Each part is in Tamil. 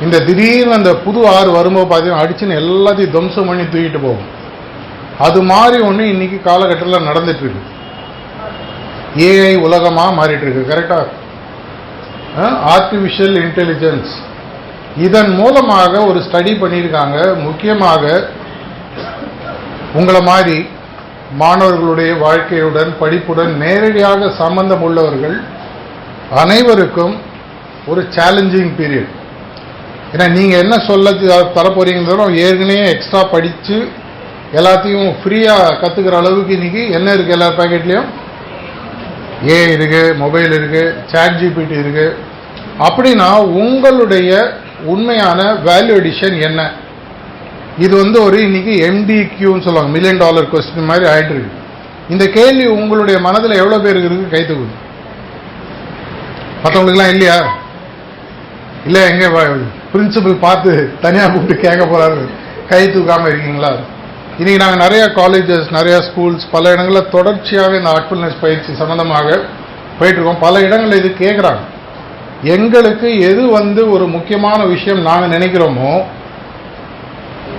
இந்த திடீர்னு அந்த புது ஆறு வரும்போது பார்த்தீங்கன்னா அடிச்சுன்னு எல்லாத்தையும் துவம்சம் பண்ணி தூக்கிட்டு போகும். அது மாதிரி ஒன்று இன்னைக்கு காலகட்டத்தில் நடந்துட்டு இருக்கு. ஏஐ உலகமாக மாறிட்டு இருக்கு. கரெக்டா? ஆர்டிஃபிஷியல் இன்டெலிஜென்ஸ் இதன் மூலமாக ஒரு ஸ்டடி பண்ணியிருக்காங்க. முக்கியமாக உங்களை மாதிரி மாணவர்களுடைய வாழ்க்கையுடன் படிப்புடன் நேரடியாக சம்பந்தம் உள்ளவர்கள் அனைவருக்கும் ஒரு சேலஞ்சிங் பீரியட். ஏன்னா நீங்கள் என்ன சொல்ல தரப்போறீங்களோ ஏற்கனவே எக்ஸ்ட்ரா படித்து எல்லாத்தையும் ஃப்ரீயாக கற்றுக்கிற அளவுக்கு இன்னைக்கு என்ன இருக்குது? எல்லா பேக்கெட்லேயும் ஏஐ இருக்குது, மொபைல் இருக்குது, சாட் ஜிபிடி இருக்குது. அப்படின்னா உங்களுடைய உண்மையான வேல்யூ எடிஷன் என்ன? இது ஒரு இன்னைக்கு MDQன்னு சொல்லுவாங்க, $1 million கொஸ்டின் மாதிரி ஆயிட்டு இருக்கு. இந்த கேள்வி உங்களுடைய மனதில் எவ்வளோ பேருக்கு இருக்கு? கை தூக்குது. மற்றவங்களுக்குலாம் இல்லையா? இல்லை, எங்க பிரின்சிபல் பார்த்து தனியாக கூப்பிட்டு கேட்க போறாரு, கை தூக்காமல் இருக்கீங்களா? இன்னைக்கு நாங்கள் நிறைய காலேஜஸ், நிறைய ஸ்கூல்ஸ், பல இடங்களில் தொடர்ச்சியாக இந்த ஹார்ட்ஃபுல்னஸ் பயிற்சி சம்பந்தமாக போயிட்டு இருக்கோம். பல இடங்களில் இது கேட்குறாங்க. எங்களுக்கு எது ஒரு முக்கியமான விஷயம் நாங்கள் நினைக்கிறோமோ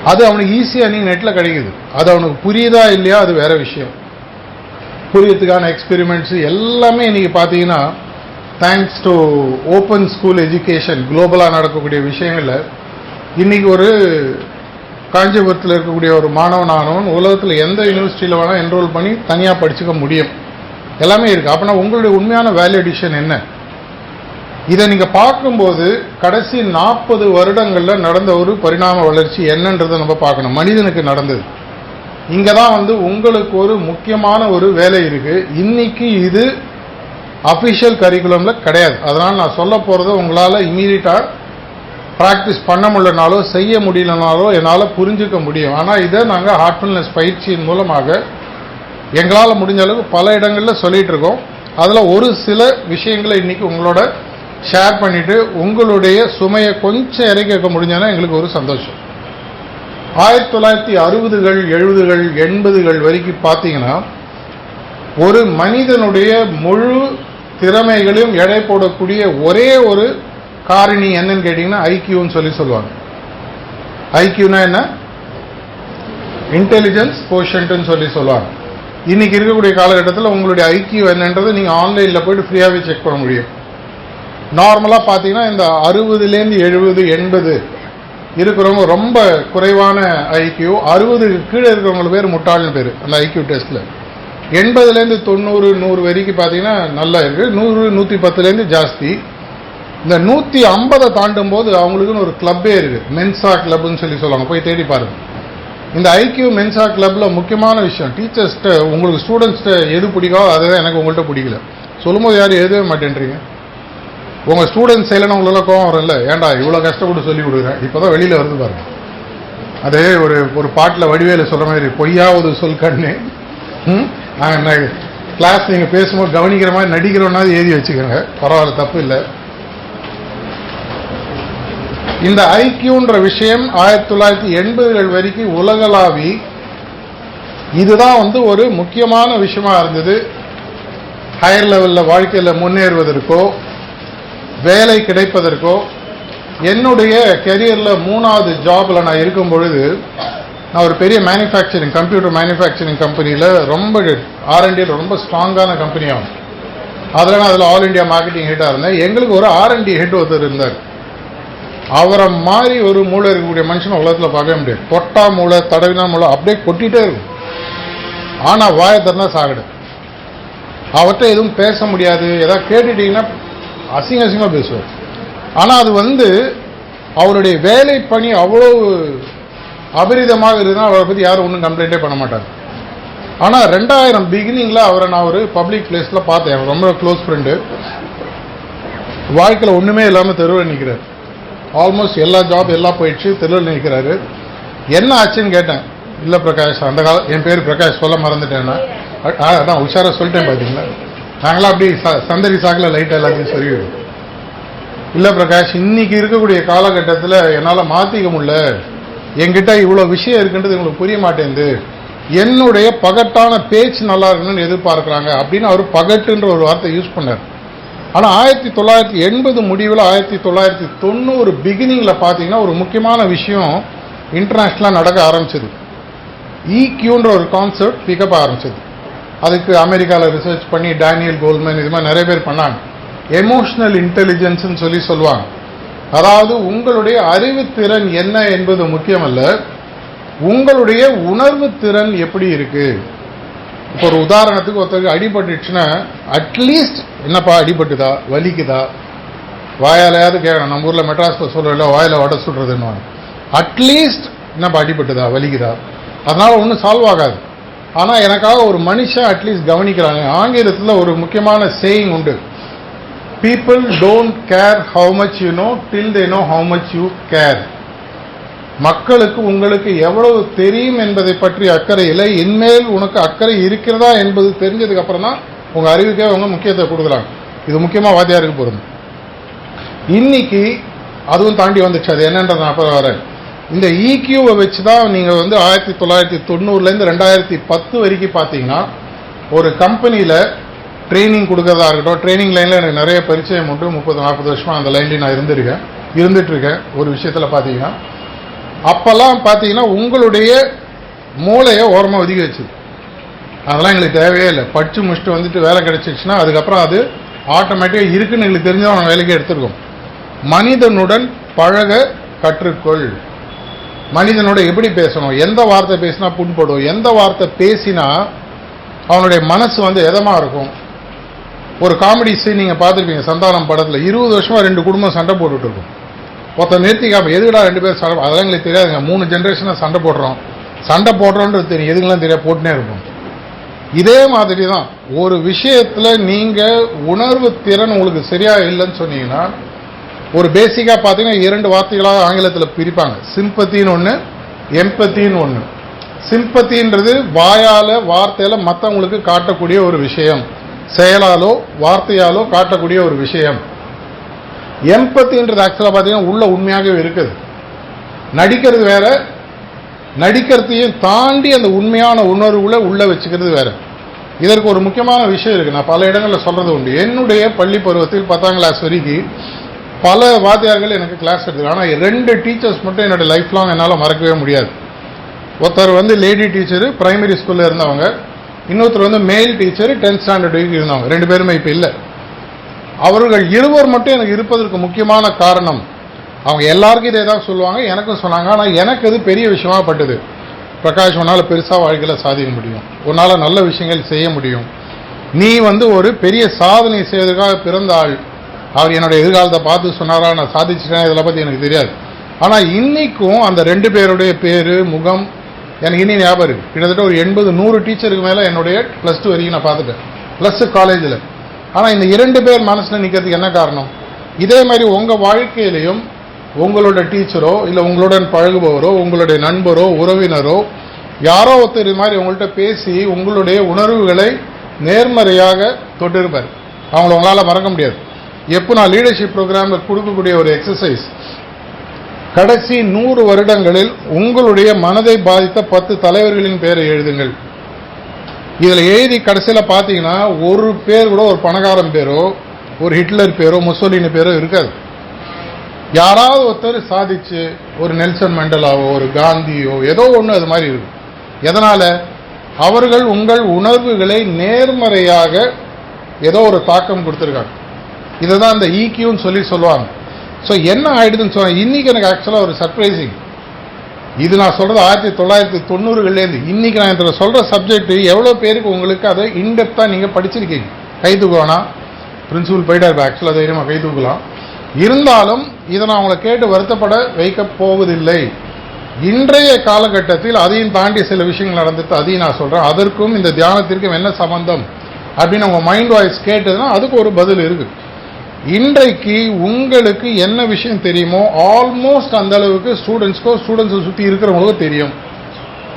அது அவனுக்கு ஈஸியாக நீங்கள் நெட்டில் கிடைக்குது. அது அவனுக்கு புரியுதா இல்லையா அது வேற விஷயம். புரியறதுக்கான எக்ஸ்பெரிமெண்ட்ஸ் எல்லாமே இன்னைக்கு பார்த்தீங்கன்னா thanks to open school education குளோபலாக நடக்கக்கூடிய விஷயங்களில் இன்னைக்கு ஒரு காஞ்சிபுரத்தில் இருக்கக்கூடிய ஒரு மாணவனானவன் உலகத்தில் எந்த யூனிவர்சிட்டியில் வேணால் என்ரோல் பண்ணி தனியாக படிச்சுக்க முடியும். எல்லாமே இருக்குது. அப்படின்னா உங்களுடைய உண்மையான வேல்யூ எடிஷன் என்ன? இதை நீங்கள் பார்க்கும்போது கடைசி 40 வருடங்களில் நடந்த ஒரு பரிணாம வளர்ச்சி என்னன்றதை நம்ம பார்க்கணும். மனிதனுக்கு நடந்தது இங்கே தான் உங்களுக்கு ஒரு முக்கியமான ஒரு வேலை இருக்குது. இன்னைக்கு இது அஃபிஷியல் கரிக்குலமில் கிடையாது. அதனால் நான் சொல்ல போகிறத உங்களால் இமீடியட்டாக ப்ராக்டிஸ் பண்ண முடியலனாலோ செய்ய முடியலனாலோ என்னால் புரிஞ்சுக்க முடியும். ஆனால் இதை நாங்கள் ஹார்ட்ஃபுல்னஸ் பயிற்சியின் மூலமாக எங்களால் முடிஞ்ச அளவுக்கு பல இடங்களில் சொல்லிகிட்டு இருக்கோம். அதில் ஒரு சில விஷயங்களை இன்றைக்கி உங்களோட ஷேர் பண்ணிவிட்டு உங்களுடைய சுமையை கொஞ்சம் இறக்க முடிஞ்சாலும் எங்களுக்கு ஒரு சந்தோஷம். 1960கள் 70கள் 80கள் வரைக்கும் பார்த்தீங்கன்னா ஒரு மனிதனுடைய முழு திறமைகளையும் எடை போடக்கூடிய ஒரே ஒரு காரணி என்னன்னு கேட்டீங்கன்னா ஐக்கியூன்னு சொல்லுவாங்க. ஐக்கியூனா என்ன? இன்டெலிஜென்ஸ் கோஷன்ட்னு சொல்லுவாங்க. இன்னைக்கு இருக்கக்கூடிய காலகட்டத்தில் உங்களுடைய ஐக்கியூ என்னன்றது நீங்கள் ஆன்லைனில் போயிட்டு ஃப்ரீயாகவே செக் பண்ண முடியும். நார்மலாக பார்த்தீங்கன்னா இந்த 60லேருந்து 70 80 இருக்கிறவங்க ரொம்ப குறைவான ஐக்கியூ, 60க்கு கீழே இருக்கிறவங்க பேர் முட்டாள்னு பேர் அந்த ஐக்கியூ டெஸ்ட்டில். 80லேருந்து 90 100 வரைக்கும் பார்த்தீங்கன்னா நல்லா இருக்குது. 100 110லேருந்து ஜாஸ்தி. இந்த 150 தாண்டும் போது அவங்களுக்குன்னு ஒரு கிளப்பே இருக்குது, மென்சா கிளப்னு சொல்லுவாங்க. போய் தேடி பாருங்க. இந்த ஐக்கியூ மென்சா கிளப்பில் முக்கியமான விஷயம், டீச்சர்ஸ்கிட்ட உங்களுக்கு ஸ்டூடெண்ட்ஸ்கிட்ட எது பிடிக்காதோ அதுதான் எனக்கு உங்கள்கிட்ட பிடிக்கல. சொல்லும்போது யாரும் எழுதவே மாட்டேன்றீங்க. உங்கள் ஸ்டூடெண்ட்ஸ் செய்யலன்னு உங்களுக்கு கோவம் வரல, ஏன்டா இவ்வளோ கஷ்டப்பட்டு சொல்லி கொடுக்குறேன், இப்போ தான் வெளியில் வருது பாருங்க. அதே ஒரு பாட்டில் வடிவேல சொல்கிற மாதிரி பொய்யாவது சொல் கண்ணு. நாங்கள் கிளாஸ் நீங்கள் பேசும்போது கவனிக்கிற மாதிரி நடிக்கிறோன்னா எழுதி வச்சுக்கோங்க, பரவாயில்ல, தப்பு இல்லை. இந்த ஐக்கியூன்ற விஷயம் 1980கள் வரைக்கும் உலகளாவி இதுதான் ஒரு முக்கியமான விஷயமா இருந்தது. ஹையர் லெவலில் வாழ்க்கையில் முன்னேறுவதற்கோ வேலை கிடைப்பதற்கோ. என்னுடைய கெரியரில் 3வது ஜாபில் நான் இருக்கும் பொழுது நான் ஒரு பெரிய கம்ப்யூட்டர் மேனுஃபேக்சரிங் கம்பெனியில் ரொம்ப R&D ரொம்ப ஸ்ட்ராங்கான கம்பெனியாகும். அதில் நான் ஆல் இண்டியா மார்க்கெட்டிங் ஹெட்டாக இருந்தேன். எங்களுக்கு ஒரு R&D ஹெட் ஒருத்தர் இருந்தார். அவரை மாதிரி ஒரு மூளை இருக்கக்கூடிய மனுஷன் உலகத்தில் பார்க்கவே முடியாது. தொட்டா மூளை, தடவினா மூளை, அப்படியே கொட்டிகிட்டே இருக்கும். ஆனால் வாயை திறந்தா சாகடு. அவர்கிட்ட எதுவும் பேச முடியாது. ஏதாவது கேட்டுட்டீங்கன்னா அசிங்கமாக பேசுவார். ஆனால் அது அவருடைய வேலை பணி அவ்வளோ அபரிதமாக இருந்தால் அவரை பற்றி யாரும் ஒன்றும் கம்ப்ளைண்ட்டே பண்ண மாட்டார். ஆனால் 2000 பிகினிங்கில் அவரை நான் ஒரு பப்ளிக் பிளேஸில் பார்த்தேன். ரொம்ப க்ளோஸ் ஃப்ரெண்டு. வாழ்க்கையில் ஒன்றுமே இல்லாமல் தெருவில் நிற்கிறார். ஆல்மோஸ்ட் எல்லா ஜாப் எல்லாம் போயிடுச்சு, தெருவில் நிற்கிறாரு. என்ன ஆச்சுன்னு கேட்டேன். இல்லை பிரகாஷ், அந்த காலம் என் பேர் பிரகாஷ், சொல்ல மறந்துட்டேன்னா அதான் உஷாராக சொல்லிட்டேன். பார்த்தீங்களா, நாங்களாம் அப்படி சந்தடி சாக்கில் லைட்டாக எல்லாத்தையும் சொல்லிவிடும். இல்லை பிரகாஷ், இன்னைக்கு இருக்கக்கூடிய காலகட்டத்தில் என்னால் மாற்றிக்க முடியல, என்கிட்ட இவ்வளோ விஷயம் இருக்குன்றது உங்களுக்கு புரிய மாட்டேங்குது, என்னுடைய பகட்டான பேச்சு நல்லா இருக்கணும்னு எதிர்பார்க்குறாங்க அப்படின்னு அவர் பகட்டுன்ற ஒரு வார்த்தை யூஸ் பண்ணார். ஆனால் 1980 முடிவில் 1990 பிகினிங்கில் பார்த்தீங்கன்னா ஒரு முக்கியமான விஷயம் இன்டர்நேஷ்னலாக நடக்க ஆரம்பிச்சது. EQன்ற ஒரு கான்செப்ட் பிக்கப் ஆரம்பிச்சது. அதுக்கு அமெரிக்காவில் ரிசர்ச் பண்ணி டேனியல் கோல்மன் இது மாதிரி நிறைய பேர் பண்ணாங்க. எமோஷனல் இன்டெலிஜென்ஸ்ன்னு சொல்லுவாங்க. அதாவது உங்களுடைய அறிவுத்திறன் என்ன என்பது முக்கியமல்ல, உங்களுடைய உணர்வு திறன் எப்படி இருக்கு. இப்போ ஒரு உதாரணத்துக்கு ஒருத்தருக்கு அடிபட்டுச்சுன்னா அட்லீஸ்ட் என்னப்பா அடிபட்டுதா, வலிக்குதா, வாயாலையாவது கேட்கணும். நம்ம ஊரில் மெட்ராஸில் சொல்கிறோம் வாயில் வடை சுடுறதுன்னு, அட்லீஸ்ட் என்னப்பா அடிபட்டுதா, வலிக்குதா, அதனால ஒன்றும் சால்வ் ஆகாது. ஆனால் எனக்காக ஒரு மனுஷன் அட்லீஸ்ட் கவனிக்கிறாங்க. ஆங்கிலத்தில் ஒரு முக்கியமான சேயிங் உண்டு, people don't care how much you know till they know how much you care. மக்களுக்கு உங்களுக்கு எவ்வளவு தெரியும் என்பதை பற்றி அக்கறை இல்லை, இன்மேல் உனக்கு அக்கறை இருக்கிறதா என்பது தெரிஞ்சதுக்கு அப்புறம் தான் உங்க அறிவுக்கே அவங்க முக்கியத்துவம் கொடுக்குறாங்க. இது முக்கியமா வாத்தியாருக்கு பொருந்தும். இன்னைக்கு அதுவும் தாண்டி வந்துச்சு. அது என்னன்றது நான் அப்புறம் வரேன். இந்த EQவை வச்சு தான் நீங்க 1990 2010 வரைக்கும் பார்த்தீங்கன்னா ஒரு கம்பெனியில ட்ரைனிங் கொடுக்கறதா இருக்கட்டும். ட்ரைனிங் லைன்ல எனக்கு நிறைய பரிச்சயம் உண்டு. 30-40 வருஷமா அந்த லைன்ல நான் இருந்துட்டு இருக்கேன். ஒரு விஷயத்துல பார்த்தீங்கன்னா அப்பெல்லாம் பார்த்தீங்கன்னா உங்களுடைய மூளையை ஓரமாக ஒதுக்கி வச்சு, அதெல்லாம் எங்களுக்கு தேவையே இல்லை. படிச்சு முடிச்சுட்டு வந்துட்டு வேலை கிடைச்சிச்சுன்னா அதுக்கப்புறம் அது ஆட்டோமேட்டிக்காக இருக்குன்னு எங்களுக்கு தெரிஞ்சவங்க நம்ம வேலைக்கு எடுத்துருக்கோம். மனிதனுடன் பழக கற்றுக்கொள். மனிதனோட எப்படி பேசணும், எந்த வார்த்தை பேசினா புண்படும், எந்த வார்த்தை பேசினா அவனுடைய மனசு எதமா இருக்கும். ஒரு காமெடி சீன் நீங்க பார்த்துருப்பீங்க சந்தானம் படத்தில். 20 வருஷமா 2 குடும்பம் சண்டை போட்டுட்டு இருக்கும். ஒருத்தர் நிறுத்திக்காம எதுக்கடா 2 பேர் சண்டை, அதெல்லாம் எங்களுக்கு தெரியாதுங்க, 3 ஜென்ரேஷனா சண்டை போடுறோன்றது தெரியும், எதுக்கெல்லாம் தெரியாது, போட்டுனே இருக்கும். இதே மாதிரி தான் ஒரு விஷயத்துல நீங்க உணர்வு திறன் உங்களுக்கு சரியா இல்லைன்னு சொன்னீங்கன்னா, ஒரு பேசிக்கா பார்த்தீங்கன்னா 2 வார்த்தைகளாக ஆங்கிலத்தில் பிரிப்பாங்க. சிம்பத்தின்னு ஒன்று, எம்பத்தின்னு ஒன்று. சிம்பத்தின்றது வாயால வார்த்தையில மற்றவங்களுக்கு காட்டக்கூடிய ஒரு விஷயம், செயலாலோ வார்த்தையாலோ காட்டக்கூடிய ஒரு விஷயம். எம்பத்தின்றது ஆக்சுவலாக பார்த்தீங்கன்னா உள்ள உண்மையாகவே இருக்குது. நடிக்கிறது வேற, நடிக்கிறதையும் தாண்டி அந்த உண்மையான உணர்வுகளை உள்ள வச்சுக்கிறது வேற. இதற்கு ஒரு முக்கியமான விஷயம் இருக்கு, நான் பல இடங்களில் சொல்றது உண்டு. என்னுடைய பள்ளி பருவத்தில் 10ஆம் கிளாஸ் வரைக்கும் பல வாத்தியார்கள் எனக்கு கிளாஸ் எடுத்துருக்கு. ஆனால் 2 டீச்சர்ஸ் மட்டும் என்னோட லைஃப் லாங் என்னால் மறக்கவே முடியாது. ஒருத்தர் லேடி டீச்சர் பிரைமரி ஸ்கூலில் இருந்தவங்க, இன்னொருத்தர் மேல் டீச்சர் 10th ஸ்டாண்டர்ட் வரைக்கும் இருந்தவங்க. 2 பேருமே இப்போ இல்லை. அவர்கள் இருவர் மட்டும் எனக்கு இருப்பதற்கு முக்கியமான காரணம், அவங்க எல்லாருக்கும் இதே தான் சொல்லுவாங்க, எனக்கும் சொன்னாங்க. ஆனால் எனக்கு அது பெரிய விஷயமா பட்டது. பிரகாஷ், உன்னால் பெருசாக வாழ்க்கையில் சாதிக்க முடியும், உன்னால் நல்ல விஷயங்கள் செய்ய முடியும், நீ ஒரு பெரிய சாதனை செய்வதற்காக பிறந்த ஆள். அவர் என்னுடைய எதிர்காலத்தை பார்த்து சொன்னாரா, நான் சாதிச்சிட்டேன், இதெல்லாம் பற்றி எனக்கு தெரியாது. ஆனால் இன்னைக்கும் அந்த 2 பேருடைய பேரு முகம் எனக்கு இன்னும் ஞாபகம் இருக்கு. கிட்டத்தட்ட ஒரு 80-100 டீச்சருக்கு மேலே என்னுடைய +2 வரைக்கும் நான் பார்த்துட்டேன், ப்ளஸ் காலேஜில். ஆனால் இந்த 2 பேர் மனசில் நிற்கிறதுக்கு என்ன காரணம்? இதே மாதிரி உங்கள் வாழ்க்கையிலையும் உங்களோட டீச்சரோ இல்லை உங்களுடன் பழகுபவரோ உங்களுடைய நண்பரோ உறவினரோ யாரோ ஒருத்தர் இது மாதிரி உங்கள்கிட்ட பேசி உங்களுடைய உணர்வுகளை நேர்மறையாக தொட்டிருப்பார். அவங்கள உங்களால் மறக்க முடியாது. எப்போ நான் லீடர்ஷிப் ப்ரோக்ராமில் கொடுக்கக்கூடிய ஒரு எக்ஸசைஸ், கடைசி 100 வருடங்களில் உங்களுடைய மனதை பாதித்த 10 தலைவர்களின் பெயரை எழுதுங்கள். இதில் எழுதி கடைசியில் பார்த்தீங்கன்னா ஒரு பேர் கூட ஒரு பணக்காரன் பேரோ ஒரு ஹிட்லர் பேரோ முசோலினி பேரோ இருக்காது. யாராவது ஒருத்தர் சாதிச்சு, ஒரு நெல்சன் மண்டேலாவோ ஒரு காந்தியோ ஏதோ ஒன்று அது மாதிரி இருக்கும். எதனால? அவர்கள் உங்கள் உணர்வுகளை நேர்மறையாக ஏதோ ஒரு தாக்கம் கொடுத்துருக்காங்க. இதுதான் இந்த EQன்னு சொல்லுவாங்க. ஸோ என்ன ஆயிடுதுன்னு சொன்னால், இன்னைக்கு எனக்கு ஆக்சுவலாக ஒரு சர்ப்ரைசிங். இது நான் சொல்றது 1990லேருந்து இன்னைக்கு நான் இதில் சொல்ற சப்ஜெக்ட் எவ்வளோ பேருக்கு உங்களுக்கு அதை இன்டெப்த்தாக நீங்கள் படிச்சிருக்கீங்க. கை தூக்குவானா? பிரின்சிபல் போயிட்டார், ஆக்சுவலாக தைரியமாக கை தூக்கலாம். இருந்தாலும் இதை நான் உங்களை கேட்டு வருத்தப்பட வைக்க போவதில்லை. இன்றைய காலகட்டத்தில் அதையும் தாண்டி சில விஷயங்கள் நடந்துட்டு அதையும் நான் சொல்றேன். அதற்கும் இந்த தியானத்திற்கும் என்ன சம்பந்தம் அப்படின்னு உங்க மைண்ட் வாய்ஸ் கேட்டதுன்னா அதுக்கு ஒரு பதில் இருக்கு. இன்றைக்கு உங்களுக்கு என்ன விஷயம் தெரியுமோ ஆல்மோஸ்ட் அந்த அளவுக்கு ஸ்டூடெண்ட்ஸை சுற்றி இருக்கிறவங்களுக்கும் தெரியும்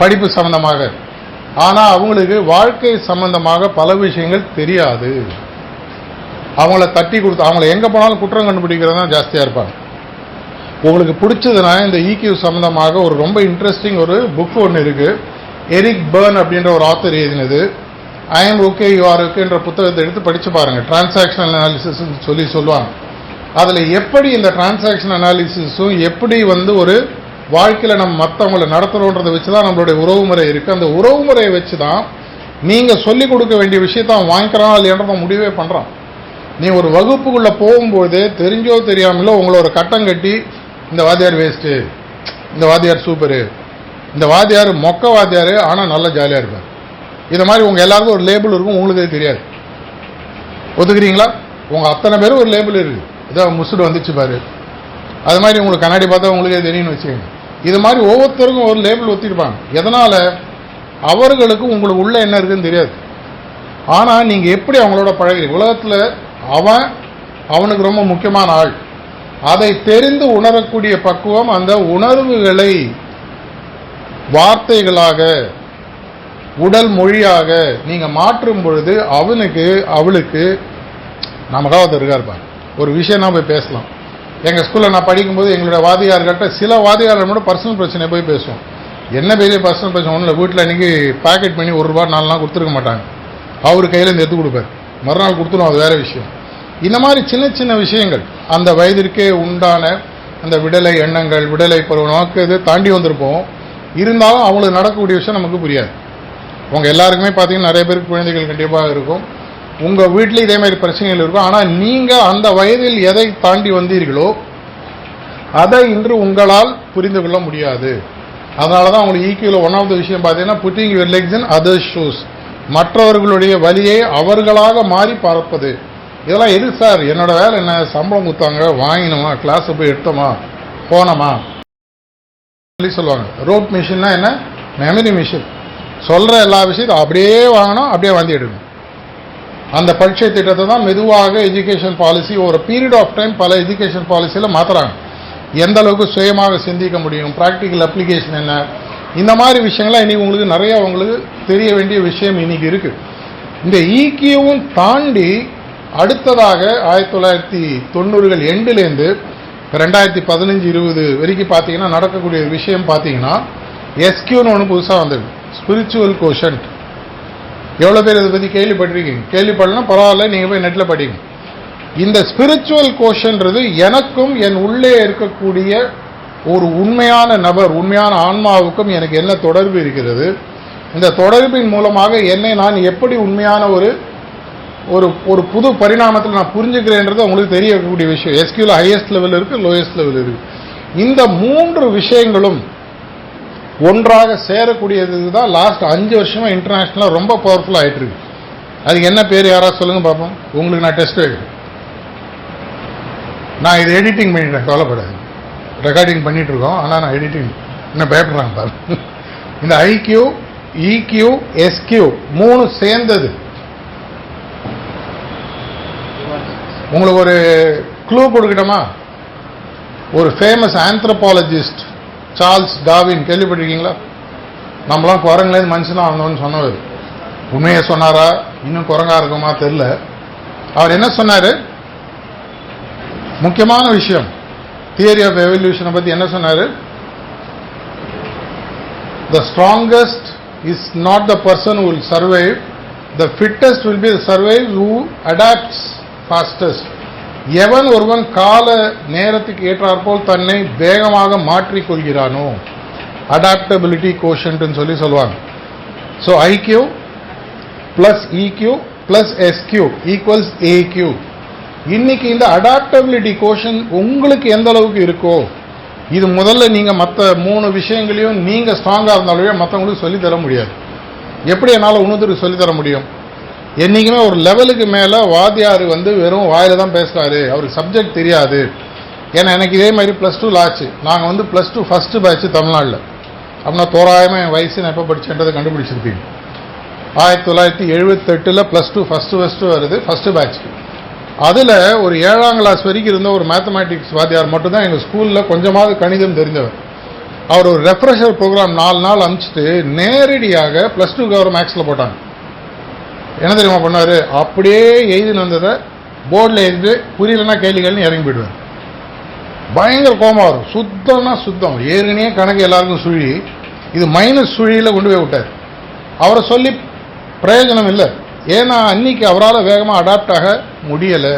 படிப்பு சம்பந்தமாக. ஆனால் அவங்களுக்கு வாழ்க்கை சம்பந்தமாக பல விஷயங்கள் தெரியாது. அவங்கள தட்டி கொடுத்து அவங்கள எங்கே போனாலும் குற்றம் கண்டுபிடிக்கிறது தான் ஜாஸ்தியாக இருப்பாங்க. உங்களுக்கு பிடிச்சதுன்னா இந்த EQ சம்பந்தமாக ஒரு ரொம்ப இன்ட்ரெஸ்டிங் ஒரு புக் ஒன்று இருக்கு. எரிக் பர்ன் அப்படின்ற ஒரு ஆத்தர் எழுதினது. I am okay you are ஓகேன்ற புத்தகத்தை எடுத்து படிச்சு பாருங்க. டிரான்சாக்ஷனல் அனாலிசிஸ் சொல்லுவாங்க. அதில் எப்படி இந்த டிரான்சாக்ஷன் அனாலிசிஸும் எப்படி ஒரு வாழ்க்கையில் நம்ம மற்றவங்களை நடத்துகிறோன்றதை வச்சு தான் நம்மளுடைய உறவு முறை இருக்குது. அந்த உறவு முறையை வச்சு தான் நீங்கள் சொல்லிக் கொடுக்க வேண்டிய விஷயத்த அவன் வாங்கிக்கிறான் இல்லையன்றத முடிவே பண்ணுறான். நீ ஒரு வகுப்புக்குள்ளே போகும்போது தெரிஞ்சோ தெரியாமலோ உங்களை ஒரு கட்டம் கட்டி இந்த வாத்தியார் வேஸ்ட்டு, இந்த வாத்தியார் சூப்பரு, இந்த வாத்தியார் மொக்க வாத்தியார் ஆனால் நல்லா ஜாலியாக இருப்பார், இந்த மாதிரி உங்கள் எல்லாருக்கும் ஒரு லேபிள் இருக்கும், உங்களுக்கு தெரியாது. ஒத்துக்கிறீங்களா? உங்கள் அத்தனை பேரும் ஒரு லேபிள் இருக்குது. ஏதோ முசுடு வந்துச்சு பாரு, அது மாதிரி உங்களுக்கு கண்ணாடி பார்த்தா உங்களுக்கே தெரியும்னு வச்சுக்கோங்க. இது மாதிரி ஒவ்வொருத்தருக்கும் ஒரு லேபிள் ஒத்திருப்பாங்க. எதனால்? அவர்களுக்கு உங்களுக்கு உள்ள என்ன இருக்குன்னு தெரியாது. ஆனால் நீங்கள் எப்படி அவங்களோட பழகிறீங்க, உலகத்தில் அவனுக்கு ரொம்ப முக்கியமான ஆள், அதை தெரிந்து உணரக்கூடிய பக்குவம், அந்த உணர்வுகளை வார்த்தைகளாக உடல் மொழியாக நீங்க மாற்றும் பொழுது அவளுக்கு நமக்காக இருக்காருப்பாங்க. ஒரு விஷயம் நான் போய் பேசலாம். எங்கள் ஸ்கூலில் நான் படிக்கும்போது எங்களுடைய வாதியார்கிட்ட சில வாதியார்கள் மட்டும் பர்சனல் பிரச்சனை போய் பேசுவோம். என்ன பெரிய பர்சனல் பிரச்சனை ஒன்றும் இல்லை, வீட்டில் அன்றைக்கி பேக்கெட் பண்ணி ₹1 4 நாள் கொடுத்துருக்க மாட்டாங்க, அவர் கையிலேருந்து எடுத்து கொடுப்பார், மறுநாள் கொடுத்துரும், அது வேறு விஷயம். இந்த மாதிரி சின்ன சின்ன விஷயங்கள் அந்த வயதிற்கே உண்டான அந்த விடலை எண்ணங்கள், விடலை பருவம் நமக்கு இது தாண்டி வந்திருப்போம். இருந்தாலும் அவங்களுக்கு நடக்கக்கூடிய விஷயம் நமக்கு புரியாது. உங்க எல்லாருக்குமே பார்த்தீங்கன்னா நிறைய பேருக்கு குழந்தைகள் கண்டிப்பாக இருக்கும், உங்கள் வீட்டில் இதே மாதிரி பிரச்சனைகள் இருக்கும். ஆனால் நீங்கள் அந்த வயதில் எதை தாண்டி வந்தீர்களோ அதை இன்று உங்களால் புரிந்து கொள்ள முடியாது. அதனால தான் உங்களுக்கு ஈக்குவல் ஒன் ஆஃப் த விஷயம் பார்த்தீங்கன்னா pudding your Lex in others shoes, மற்றவர்களுடைய வழியை அவர்களாக மாறி பார்ப்பது. இதெல்லாம் எது சார்? என்னோட வேலை என்ன? சம்பளம் கொடுத்தாங்க, வாங்கினோமா, கிளாஸை போய் எடுத்தோமா, போனோமா சொல்லி சொல்லுவாங்க. ரோட் மிஷின்னா என்ன? Memory machine. சொல்கிற எல்லா விஷயத்தையும் அப்படியே வாங்கணும், அப்படியே வந்து எடுக்கணும். அந்த பரீட்சை திட்டத்தை தான் மெதுவாக எஜுகேஷன் பாலிசி ஒரு பீரியட் ஆஃப் டைம் பல எஜுகேஷன் பாலிசியில் மாற்றுறாங்க. எந்த அளவுக்கு சுயமாக சிந்திக்க முடியும், ப்ராக்டிக்கல் அப்ளிகேஷன் என்ன, இந்த மாதிரி விஷயங்கள்லாம் இன்றைக்கி உங்களுக்கு நிறைய உங்களுக்கு தெரிய வேண்டிய விஷயம் இன்றைக்கி இருக்குது. இந்த ஈக்கியவும் தாண்டி அடுத்ததாக 1990கள் எண்டுலேருந்து 2015-20 வரைக்கும் பார்த்தீங்கன்னா நடக்கக்கூடிய விஷயம் பார்த்தீங்கன்னா எஸ்கியூன்னு ஒன்று புதுசாக வந்தது, ஸ்பிரிச்சுவல் கோஷன்ட். எவ்வளோ பேர் இதை பற்றி கேள்விப்பட்டிருக்கீங்க? கேள்விப்படலாம், பரவாயில்ல, நீங்கள் போய் நெட்டில் படிங்க. இந்த ஸ்பிரிச்சுவல் கோஷன்றது எனக்கும் என் உள்ளே இருக்கக்கூடிய ஒரு உண்மையான நபர், உண்மையான ஆன்மாவுக்கும் எனக்கு என்ன தொடர்பு இருக்கிறது, இந்த தொடர்பின் மூலமாக என்னை நான் எப்படி உண்மையான ஒரு புது பரிணாமத்தில் நான் புரிஞ்சுக்கிறேன்றது உங்களுக்கு தெரியக்கூடிய விஷயம். எஸ்கியூல ஹையஸ்ட் லெவல் இருக்குது, லோயஸ்ட் லெவல் இருக்குது. இந்த 3 விஷயங்களும் ஒன்றாக சேரக்கூடியது தான் லாஸ்ட் 5 வருஷமா இன்டர்நேஷனலாக ரொம்ப பவர்ஃபுல்லாக ஆகிட்டு இருக்கு. அதுக்கு என்ன பேர் யாராவது சொல்லுங்க பார்ப்போம். உங்களுக்கு நான் டெஸ்ட் வைக்கிறேன். நான் இது எடிட்டிங் பண்ணிட்டேன், கவலைப்படாது. ரெக்கார்டிங் பண்ணிட்டு இருக்கோம், ஆனால் நான் எடிட்டிங் என்ன பயப்படுறாங்க பாருங்க. இந்த ஐக்யூ, இக்யூ, எஸ்கியூ 3 சேர்ந்தது. உங்களுக்கு ஒரு க்ளூ கொடுக்கணுமா? ஒரு ஃபேமஸ் ஆந்த்ரோபாலஜிஸ்ட் சார்ல்ஸ் டார்வின், கேள்விப்பட்டிருக்கீங்களா? நம்மளாம் குரங்குலேருந்து மனுஷனா வந்தோம்னு சொன்னவர். உண்மையை சொன்னாரா, இன்னும் குரங்கா இருக்குமா தெரியல. அவர் என்ன சொன்னாரு? முக்கியமான விஷயம், தியரி ஆஃப் எவல்யூஷனை பத்தி என்ன சொன்னாரு? The strongest is not the person who will survive, the fittest will be the survive who adapts fastest. எவன் ஒருவன் கால நேரத்துக்கு ஏற்றாற்போல் தன்னை வேகமாக மாற்றிக்கொள்கிறானோ, அடாப்டபிலிட்டி கோஷன்ட்னு சொல்லுவாங்க. So IQ plus EQ plus SQ equals AQ. இன்னைக்கு இந்த அடாப்டபிலிட்டி கோஷன் உங்களுக்கு எந்த அளவுக்கு இருக்கோ, இது முதல்ல நீங்க மற்ற 3 விஷயங்களையும் நீங்க ஸ்ட்ராங்கா இருந்தாலே மற்றவங்களுக்கு சொல்லித்தர முடியாது. எப்படி என்னால் இன்னொருத்தருக்கு சொல்லித்தர முடியும்? என்னைக்குமே ஒரு லெவலுக்கு மேலே வாத்தியார் வெறும் வாயில தான் பேசுறாரு, அவருக்கு சப்ஜெக்ட் தெரியாது. ஏன்னா எனக்கு இதே மாதிரி +2 ஆச்சு. நாங்கள் +2 ஃபர்ஸ்ட் பேட்ச் தமிழ்நாட்டில். அப்படின்னா தோராயமாக என் வயசு நான் எப்போ படிச்சேன்றதை கண்டுபிடிச்சிருப்பீங்க. 1978 +2 ஃபர்ஸ்ட் வருது, ஃபர்ஸ்ட் பேட்ச். அதில் ஒரு 7ஆம் கிளாஸ் வரைக்கும் இருந்த ஒரு மேத்தமேட்டிக்ஸ் வாத்தியார் மட்டும்தான் எங்கள் ஸ்கூலில் கொஞ்சமாவது கணிதம் தெரிஞ்சவர். அவர் ஒரு ரெஃப்ரெஷர் ப்ரோக்ராம் 4 நாள் அனுப்பிச்சிட்டு நேரடியாக +2க்கு அவர் மேக்ஸில் போட்டாங்க. என்ன தெரியுமா பண்ணாரு? அப்படியே எழுதினு வந்ததை போர்டில் எழுதிட்டு புரியலன்னா கேள்விகள்னு இறங்கி போயிடுவார். பயங்கர கோபம் வரும். சுத்தம்னா சுத்தம். ஏற்கனவே கணக்கு எல்லாருக்கும் சுழி, இது மைனஸ் சுழியில் கொண்டு போய் விட்டார். அவரை சொல்லி பிரயோஜனம் இல்லை. ஏன்னா அன்னைக்கு அவரால் வேகமாக அடாப்ட் ஆக முடியலை.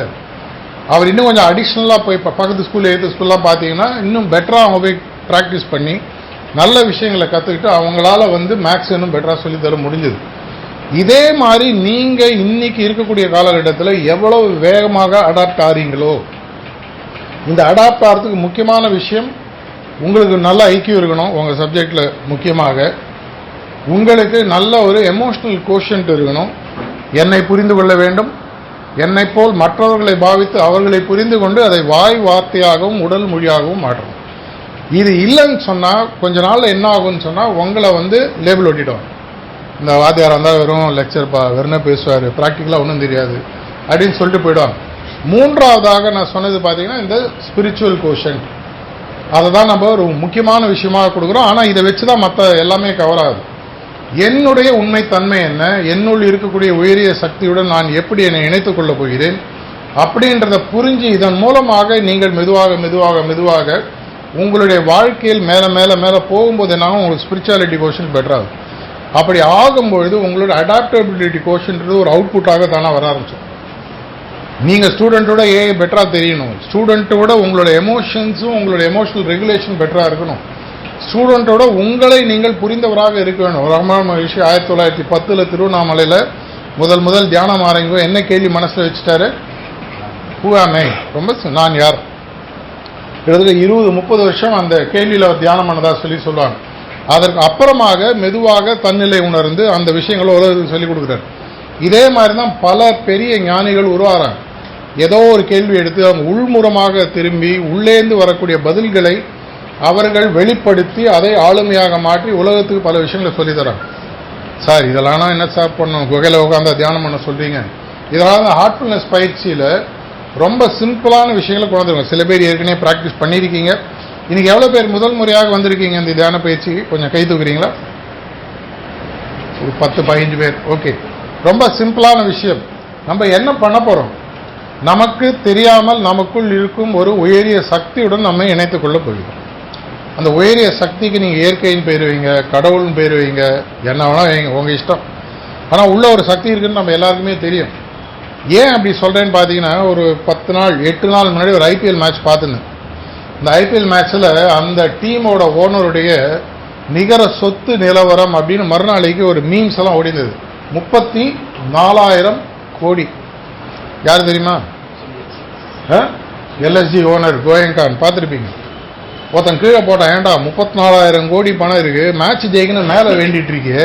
அவர் இன்னும் கொஞ்சம் அடிஷ்னலாக போய் இப்போ பக்கத்து ஸ்கூல் எய்த்து ஸ்கூல்லாம் பார்த்தீங்கன்னா இன்னும் பெட்டராக அவங்க போய் ப்ராக்டிஸ் பண்ணி நல்ல விஷயங்களை கற்றுக்கிட்டு அவங்களால மேக்ஸ் இன்னும் பெட்டராக சொல்லித்தர முடிஞ்சது. இதே மாதிரி நீங்கள் இன்னைக்கு இருக்கக்கூடிய காலகட்டத்தில் எவ்வளவு வேகமாக அடாப்ட் ஆகிறீங்களோ, இந்த அடாப்ட் ஆகிறதுக்கு முக்கியமான விஷயம் உங்களுக்கு நல்ல ஐக்கியம் இருக்கணும். உங்கள் சப்ஜெக்டில் முக்கியமாக உங்களுக்கு நல்ல ஒரு எமோஷனல் கோஷன்ட் இருக்கணும். என்னை புரிந்து கொள்ள வேண்டும், என்னை போல் மற்றவர்களை பாவித்து அவர்களை புரிந்து கொண்டு அதை வாய் வார்த்தையாகவும் உடல் மொழியாகவும் மாற்றணும். இது இல்லைன்னு சொன்னால் கொஞ்ச நாளில் என்ன ஆகும்னு சொன்னால் உங்களை லேபிள் ஒட்டிடுவாங்க. இந்த வாத்தியார் வந்தால் வெறும் லெக்சர்ப்பா, வெறும் பேசுவார், ப்ராக்டிக்கலாக ஒன்றும் தெரியாது அப்படின்னு சொல்லிட்டு போயிடுவாங்க. மூன்றாவதாக நான் சொன்னது பார்த்தீங்கன்னா இந்த ஸ்பிரிச்சுவல் கோஷன்ட். அதை தான் நம்ம ஒரு முக்கியமான விஷயமாக கொடுக்குறோம். ஆனால் இதை வச்சு தான் மற்ற எல்லாமே கவர் ஆகுது. என்னுடைய உண்மைத்தன்மை என்ன, என்னுள் இருக்கக்கூடிய உயரிய சக்தியுடன் நான் எப்படி என்னை இணைத்துக் கொள்ளப் போகிறேன் அப்படின்றத புரிஞ்சு இதன் மூலமாக நீங்கள் மெதுவாக மெதுவாக மெதுவாக உங்களுடைய வாழ்க்கையில் மேலே மேலே மேலே போகும்போது என்னாகும், உங்களுக்கு ஸ்பிரிச்சுவாலிட்டி கோஷன் பெட்டராகும். அப்படி ஆகும்பொழுது உங்களோட அடாப்டபிலிட்டி கோஷன்றது ஒரு அவுட்புட்டாக தானே வர ஆரம்பிச்சோம். நீங்கள் ஸ்டூடெண்ட்டோட பெட்டராக தெரியணும், ஸ்டூடெண்ட்டோட உங்களோட எமோஷன்ஸும் உங்களோட எமோஷனல் ரெகுலேஷன் பெட்டராக இருக்கணும், ஸ்டூடெண்ட்டோட உங்களை நீங்கள் புரிந்தவராக இருக்க வேண்டும். ரமண மகரிஷி 1910 திருவண்ணாமலையில் முதல் தியானம் ஆரம்பிங்க என்ன கேள்வி மனசில் வச்சுட்டாரு? ஹூ ஆம் ஐ, ரொம்ப நான் யார். கிட்டத்தட்ட 20-30 வருஷம் அந்த கேள்வியில் தியானம் பண்ணதாக சொல்லுவாங்க. அதற்கு அப்புறமாக மெதுவாக தன்னிலை உணர்ந்து அந்த விஷயங்களை உலகத்துக்கு சொல்லிக் கொடுக்குறாரு. இதே மாதிரி தான் பல பெரிய ஞானிகள் உருவாகிறாங்க. ஏதோ ஒரு கேள்வி எடுத்து அவங்க உள்முறமாக திரும்பி உள்ளேந்து வரக்கூடிய பதில்களை அவர்கள் வெளிப்படுத்தி அதை ஆளுமையாக மாற்றி உலகத்துக்கு பல விஷயங்களை சொல்லித்தராங்க. சார் இதெல்லாம் என்ன சார் பண்ணணும், குகையில் உட்காந்து தியானம் பண்ண சொல்கிறீங்க, இதெல்லாம் ஹார்ட்ஃபுல்னஸ் பயிற்சியில் ரொம்ப சிம்பிளான விஷயங்களை கொண்டு. சில பேர் ஏற்கனவே ப்ராக்டிஸ் பண்ணியிருக்கீங்க. இன்னைக்கு எவ்வளோ பேர் முதல் முறையாக வந்திருக்கீங்க இந்த தியான பயிற்சிக்கு? கொஞ்சம் கை தூக்குறீங்களா? ஒரு 10-15 பேர். ஓகே, ரொம்ப சிம்பிளான விஷயம். நம்ம என்ன பண்ண போகிறோம்? நமக்கு தெரியாமல் நமக்குள் இருக்கும் ஒரு உயரிய சக்தியுடன் நம்ம இணைத்துக் கொள்ள போகிறோம். அந்த உயரிய சக்திக்கு நீங்கள் இயற்கையின் பேர் வைங்க, கடவுள்னு பேர் வைங்க, என்ன வேணால் வைங்க, உங்கள் இஷ்டம். ஆனால் உள்ள ஒரு சக்தி இருக்குன்னு நம்ம எல்லாருக்குமே தெரியும். ஏன் அப்படி சொல்கிறேன்னு பார்த்தீங்கன்னா, ஒரு 10 நாள் 8 நாள் முன்னாடி ஒரு IPL மேட்ச் பார்த்துருந்தேன். இந்த IPL மேட்ச்சில் அந்த டீமோட ஓனருடைய நிகர சொத்து நிலவரம் அப்படின்னு மறுநாளைக்கு ஒரு மீம்ஸ் எல்லாம் ஓடிந்தது. 34,000 கோடி. யார் தெரியுமா? LSG ஓனர் கோயங்கான். பார்த்துருப்பீங்க. ஒருத்தன் கீழே போட்டான், ஏன்டா 34,000 கோடி பணம் இருக்கு, மேட்ச் ஜெயிக்கணும் மேலே வேண்டிட்டு இருக்கு.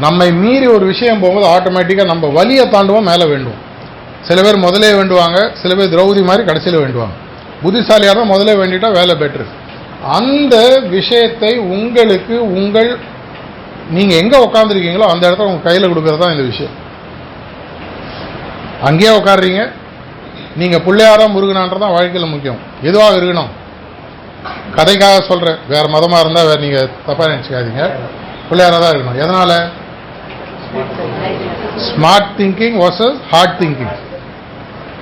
நம்மை மீறி ஒரு விஷயம் போகும்போது ஆட்டோமேட்டிக்காக நம்ம வலியை தாண்டுவோம், மேலே வேண்டுவோம். சில பேர் முதலே வேண்டுவாங்க, சில பேர் திரௌதி மாதிரி கடைசியில் வேண்டுவாங்க. புத்திசாலியாக தான் முதலே வேண்டிட்டா வேலை பெட்ரு. அந்த விஷயத்தை உங்களுக்கு நீங்கள் எங்கே உட்காந்துருக்கீங்களோ அந்த இடத்துல உங்கள் கையில் கொடுக்கறது தான் இந்த விஷயம். அங்கேயே உட்காடுறீங்க. நீங்கள் பிள்ளையாரா முருகனான்றதான் வாழ்க்கையில் முக்கியம். எதுவாக இருக்கணும், கதைக்காக சொல்கிறேன், வேறு மதமாக இருந்தால் வேறு நீங்கள் தப்பாக நினச்சிக்காதீங்க, பிள்ளையாராக தான் இருக்கணும். எதனால்? Smart thinking versus hard thinking.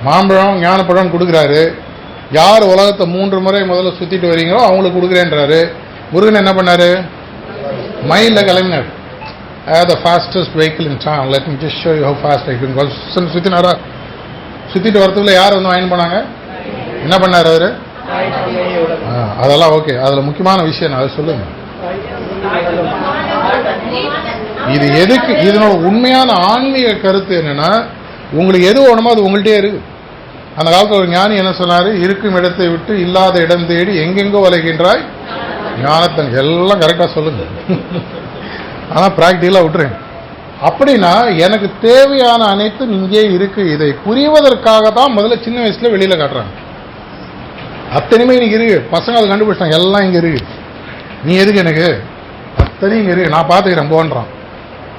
மாம்பழம் ஞானப்பழம் கொடுக்குறாரு. யார் உலகத்தை 3 முறை முதல்ல சுற்றிட்டு வரீங்களோ அவங்களுக்கு கொடுக்குறேன்றாரு. முருகன் என்ன பண்ணார்? மைண்டில் கிளம்பினார். The fastest vehicle in town, let me just show you how fast I can go. சுற்றினாரா? சுற்றிட்டு வரத்துக்குள்ள யார் வாங்கி போனாங்க? என்ன பண்ணார் அவர்? அதெல்லாம் ஓகே. அதில் முக்கியமான விஷயம் நான் அதை சொல்லுங்க. இது எதுக்கு? இதனோட உண்மையான ஆன்மீக கருத்து என்னன்னா, உங்களுக்கு எது வேணுமோ அது உங்கள்கிட்டே இருக்கு. அந்த காலத்தில் ஒரு ஞானி என்ன சொன்னாரு? இருக்கும் இடத்தை விட்டு இல்லாத இடம் தேடி எங்கெங்கோ வளைகின்றாய் ஞானத்தன். எல்லாம் கரெக்டாக சொல்லுங்க. ஆனால் ப்ராக்டிக்கலாக விட்டுறேன். அப்படின்னா எனக்கு தேவையான அனைத்தும் இங்கே இருக்கு. இதை புரிவதற்காக தான் முதல்ல சின்ன வயசுல வெளியில காட்டுறாங்க. அத்தனையுமே இன்னைக்கு இருக்கு. பசங்க அதை கண்டுபிடிச்சாங்க, எல்லாம் இங்க இருக்கு. நீ எதுக்கு எனக்கு? அத்தனையும் இங்க இருக்கு, நான் பார்த்துக்கிறேன் போன்றோம்.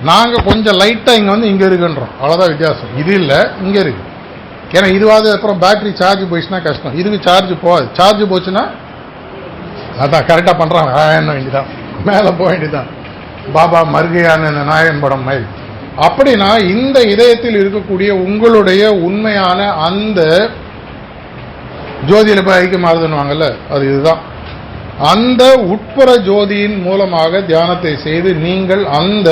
நாங்கள் கொஞ்சம் லைட்டாக இங்கே இருக்குன்றோம். அவ்வளோதான் வித்தியாசம். இது இல்லை, இங்கே இருக்கு. ஏன்னா இதுவாது அப்புறம் பேட்டரி சார்ஜ் போயிடுச்சுன்னா கஷ்டம். இதுக்கு சார்ஜ் போகாது. சார்ஜ் போச்சுன்னா அதான் கரெக்டாக பண்ணுறாங்க. என்ன வேண்டிதான், மேலே போக வேண்டியதான். பாபா மருகையான நாயன் படம் மாதிரி. அப்படின்னா இந்த இதயத்தில் இருக்கக்கூடிய உங்களுடைய உண்மையான அந்த ஜோதியில் போய் ஐக்கியமாகுதுன்னுவாங்கல்ல, அது இதுதான். அந்த உட்புற ஜோதியின் மூலமாக தியானத்தை செய்து நீங்கள் அந்த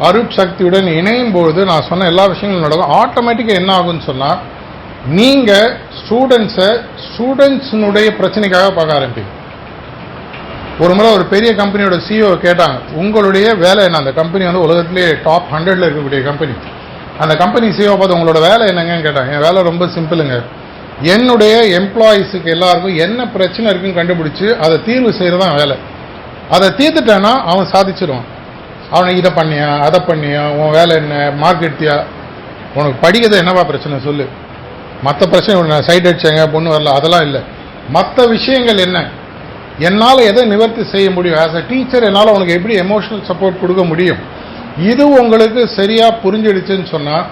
அருட்சக்தியுடன் இணையும் பொழுது நான் சொன்ன எல்லா விஷயங்களும் நடக்கும். ஆட்டோமேட்டிக்காக என்ன ஆகும்னு சொன்னால், நீங்கள் ஸ்டூடெண்ட்ஸினுடைய பிரச்சனைக்காக பார்க்க ஆரம்பிப்பீங்க. ஒரு முறை ஒரு பெரிய கம்பெனியோட சிஇஓ கேட்டாங்க, உங்களுடைய வேலை என்ன? அந்த கம்பெனி வந்து உலகத்திலேயே டாப் 100ல் இருக்கக்கூடிய கம்பெனி. அந்த கம்பெனி சிஇஓ பார்த்து உங்களோட வேலை என்னங்கன்னு கேட்டாங்க. என் வேலை ரொம்ப சிம்பிளுங்க, என்னுடைய எம்ப்ளாயீஸுக்கு எல்லாருக்கும் என்ன பிரச்சனை இருக்குன்னு கண்டுபிடிச்சு அதை தீர்வு செய்கிறது தான் வேலை. அதை தீர்த்துட்டானா அவன் சாதிச்சிடுவான். அவனை இதை பண்ணியா அதை பண்ணியா, உன் வேலை என்ன, மார்க் எடுத்தியா, உனக்கு படிக்கிறது என்னவா பிரச்சனை சொல்லு, மற்ற பிரச்சனை சைட் அடிச்சாங்க பொண்ணு வரல அதெல்லாம் இல்லை, மற்ற விஷயங்கள் என்ன, என்னால் எதை நிவர்த்தி செய்ய முடியும், ஆஸ் அ டீச்சர் என்னால் உனக்கு எப்படி எமோஷனல் சப்போர்ட் கொடுக்க முடியும், இது உங்களுக்கு சரியாக புரிஞ்சிடுச்சுன்னு சொன்னால்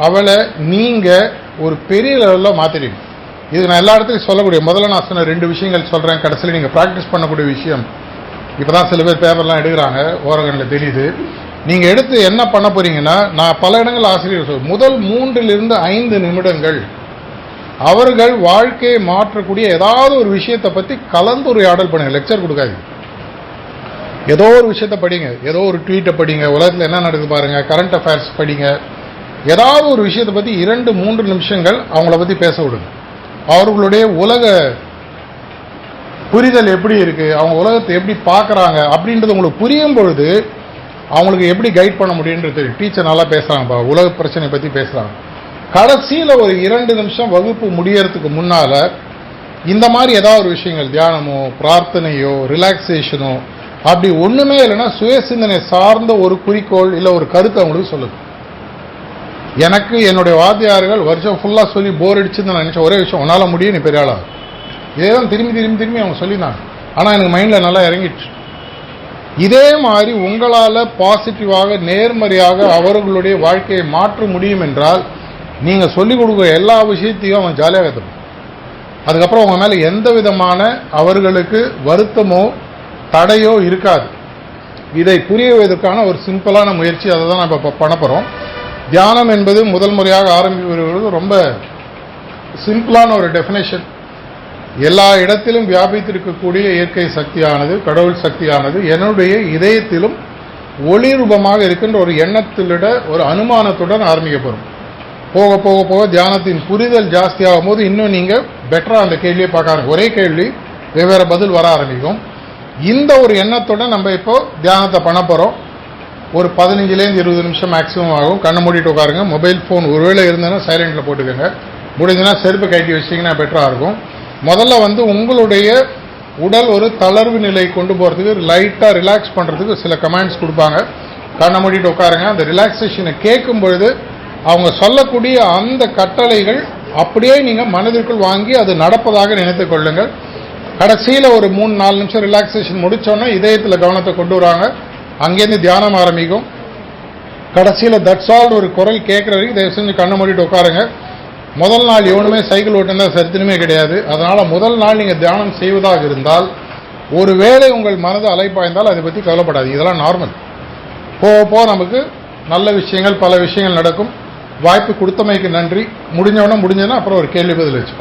அவளை நீங்கள் ஒரு பெரிய லெவலில் மாற்றிடுங்க. இது நான் எல்லா இடத்துலையும் சொல்லக்கூடிய, முதல்ல நான் சொன்ன 2 விஷயங்கள் சொல்கிறேன், கடைசியில் நீங்கள் ப்ராக்டிஸ் பண்ணக்கூடிய விஷயம். இப்போ தான் சில பேர் பேப்பர்லாம் எடுக்கிறாங்க, ஓரகனில் தெரியுது. நீங்கள் எடுத்து என்ன பண்ண போகிறீங்கன்னா, நான் பல இடங்கள் ஆசிரியர் சொல், முதல் 3 to 5 நிமிடங்கள் அவர்கள் வாழ்க்கையை மாற்றக்கூடிய ஏதாவது ஒரு விஷயத்தை பற்றி கலந்துரையாடல் பண்ணுங்க. லெக்சர் கொடுக்காது, ஏதோ ஒரு விஷயத்தை படிங்க, ஏதோ ஒரு ட்வீட்டை படிங்க, உலகத்தில் என்ன நடக்குது பாருங்க, கரண்ட் அஃபேர்ஸ் படிங்க, ஏதாவது ஒரு விஷயத்தை பற்றி 2-3 நிமிஷங்கள் அவங்கள பற்றி பேச விடுங்க. அவர்களுடைய உலக புரிதல் எப்படி இருக்கு, அவங்க உலகத்தை எப்படி பார்க்குறாங்க அப்படின்றது உங்களுக்கு புரியும் பொழுது அவங்களுக்கு எப்படி கைட் பண்ண முடியுன்றது தெரியும். டீச்சர் நல்லா பேசுகிறாங்கப்பா, உலக பிரச்சனை பற்றி பேசுகிறாங்க. கடைசியில் ஒரு 2 நிமிஷம் வகுப்பு முடியறதுக்கு முன்னால் இந்த மாதிரி ஏதாவது ஒரு விஷயங்கள், தியானமோ பிரார்த்தனையோ ரிலாக்ஸேஷனோ அப்படி ஒன்றுமே இல்லைன்னா சுய சிந்தனை சார்ந்த ஒரு குறிக்கோள் இல்லை ஒரு கருத்தை அவங்களுக்கு சொல்லுது. எனக்கு என்னுடைய வாத்தியார்கள் வருஷம் ஃபுல்லாக சொல்லி போர் அடிச்சுன்னு நினச்ச ஒரே விஷயம், உன்னால் முடியும், நீ பெரிய ஆளா. இதே தான் திரும்பி அவங்க சொல்லியிருந்தாங்க. ஆனால் எனக்கு மைண்டில் நல்லா இறங்கிடுச்சு. இதே மாதிரி உங்களால் பாசிட்டிவாக நேர்மறையாக அவர்களுடைய வாழ்க்கையை மாற்ற முடியும் என்றால் நீங்கள் சொல்லிக் கொடுக்குற எல்லா விஷயத்தையும் அவன் ஜாலியாக கற்றுப்பான். அதுக்கப்புறம் உங்கள் மேலே எந்த விதமான அவர்களுக்கு வருத்தமோ தடையோ இருக்காது. இதை புரியுவதற்கான ஒரு சிம்பிளான முயற்சி, அதை தான் நம்ம இப்போ பண்ண போகிறோம். தியானம் என்பது முதல் முறையாக ஆரம்பிப்பது ரொம்ப சிம்பிளான ஒரு டெஃபினேஷன். எல்லா இடத்திலும் வியாபித்திருக்கக்கூடிய இயற்கை சக்தியானது, கடவுள் சக்தியானது என்னுடைய இதயத்திலும் ஒளி ரூபமாக இருக்கின்ற ஒரு எண்ணத்திலிட ஒரு அனுமானத்துடன் ஆரம்பிக்கப்படும். போக போக போக தியானத்தின் புரிதல் ஜாஸ்தியாகும் போது இன்னும் நீங்கள் பெட்டராக அந்த கேள்வியை பார்க்க, ஒரே கேள்வி வெவ்வேறு பதில் வர ஆரம்பிக்கும். இந்த ஒரு எண்ணத்துடன் நம்ம இப்போ தியானத்தை பண்ண போகிறோம். ஒரு 15-20 நிமிஷம் மேக்ஸிமம் ஆகும். கண்ணை மூடிட்டு உட்காருங்க. மொபைல் ஃபோன் ஒருவேளை இருந்ததுன்னா சைலண்டில் போட்டுக்கோங்க. முடிஞ்சுன்னா செருப்பு கட்டி வச்சிங்கன்னா பெட்டராக இருக்கும். முதல்ல உங்களுடைய உடல் ஒரு தளர்வு நிலை கொண்டு போகிறதுக்கு, லைட்டாக ரிலாக்ஸ் பண்ணுறதுக்கு சில கமெண்ட்ஸ் கொடுப்பாங்க. கண்ணை மூடிட்டு உட்காருங்க. அந்த ரிலாக்ஸேஷனை கேட்கும் பொழுது அவங்க சொல்லக்கூடிய அந்த கட்டளைகள் அப்படியே நீங்கள் மனதிற்குள் வாங்கி அது நடப்பதாக நினைத்து கொள்ளுங்கள். கடைசியில் ஒரு 3-4 நிமிஷம் ரிலாக்ஸேஷன் முடித்தோன்னே இதயத்தில் கவனத்தை கொண்டு வராங்க. அங்கேருந்து தியானம் ஆரம்பிக்கும். கடைசியில் தட்ஸ் ஆல் ஒரு குரல் கேட்குற வரைக்கும் தயவு செஞ்சு கண்ணை மூடிட்டு உட்காருங்க. முதல் நாள் எவனுமே சைக்கிள் ஓட்டுனா சரித்திரமே கிடையாது. அதனால் முதல் நாள் நீங்கள் தியானம் செய்வதாக இருந்தால் ஒருவேளை உங்கள் மனது அலைப்பாய்ந்தால் அதை பற்றி கவலைப்படாது. இதெல்லாம் நார்மல். போக நமக்கு நல்ல விஷயங்கள் பல விஷயங்கள் நடக்கும். வாய்ப்பு கொடுத்தமைக்கு நன்றி. முடிஞ்சவொன்னே முடிஞ்சதுன்னா அப்புறம் ஒரு கேள்வி பதில் வச்சுப்போம்.